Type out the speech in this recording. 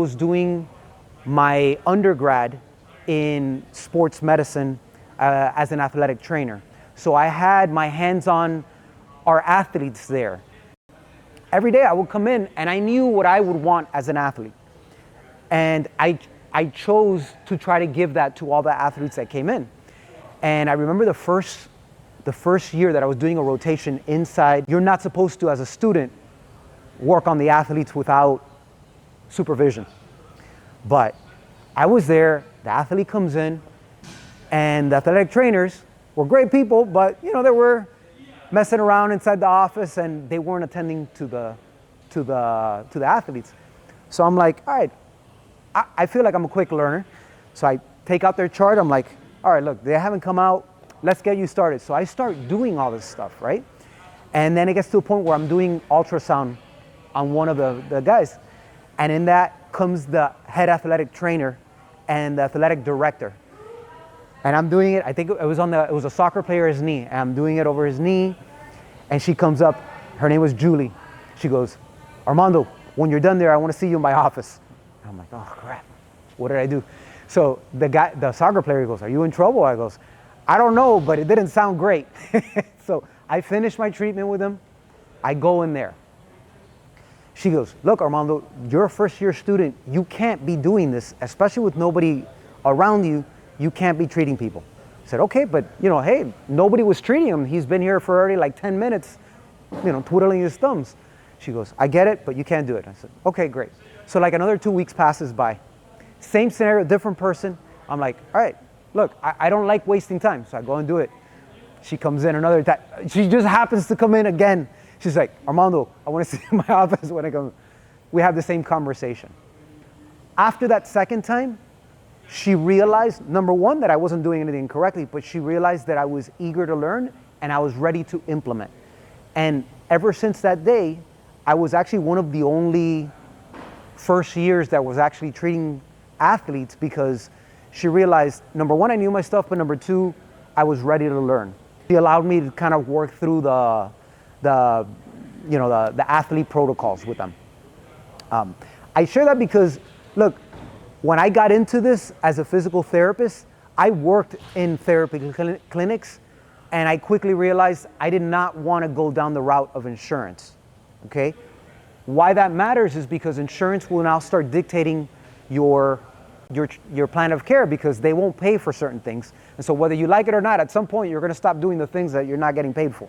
Was doing my undergrad in sports medicine as an athletic trainer. So I had my hands on our athletes there. Every day I would come in and I knew what I would want as an athlete. And I chose to try to give that to all the athletes that came in. And I remember the first year that I was doing a rotation inside, you're not supposed to, as a student, work on the athletes without supervision. But I was there, the athlete comes in, and the athletic trainers were great people, but they were messing around inside the office and they weren't attending to the athletes. So I'm like, all right, I feel like I'm a quick learner. So I take out their chart, I'm like, all right, look, they haven't come out, let's get you started. So I start doing all this stuff, right? And then it gets to a point where I'm doing ultrasound on one of the guys. And in that comes the head athletic trainer and the athletic director. And I'm doing it, I think it was a soccer player's knee. And I'm doing it over his knee. And she comes up, her name was Julie. She goes, Armando, when you're done there, I want to see you in my office. And I'm like, oh crap, what did I do? So the soccer player goes, are you in trouble? I goes, I don't know, but it didn't sound great. So I finished my treatment with him. I go in there. She goes, look, Armando, you're a first-year student. You can't be doing this, especially with nobody around you. You can't be treating people. I said, okay, but, hey, nobody was treating him. He's been here for already like 10 minutes, twiddling his thumbs. She goes, I get it, but you can't do it. I said, okay, great. So like another 2 weeks passes by. Same scenario, different person. I'm like, all right, look, I don't like wasting time, so I go and do it. She comes in another time. She just happens to come in again. She's like, Armando, I want to see you in my office when I come. We have the same conversation. After that second time, she realized, number one, that I wasn't doing anything correctly, but she realized that I was eager to learn and I was ready to implement. And ever since that day, I was actually one of the only first years that was actually treating athletes, because she realized, number one, I knew my stuff, but number two, I was ready to learn. She allowed me to kind of work through the athlete protocols with them. I share that because, look, when I got into this as a physical therapist, I worked in therapy clinics, and I quickly realized I did not want to go down the route of insurance, okay? Why that matters is because insurance will now start dictating your plan of care, because they won't pay for certain things. And so whether you like it or not, at some point you're going to stop doing the things that you're not getting paid for.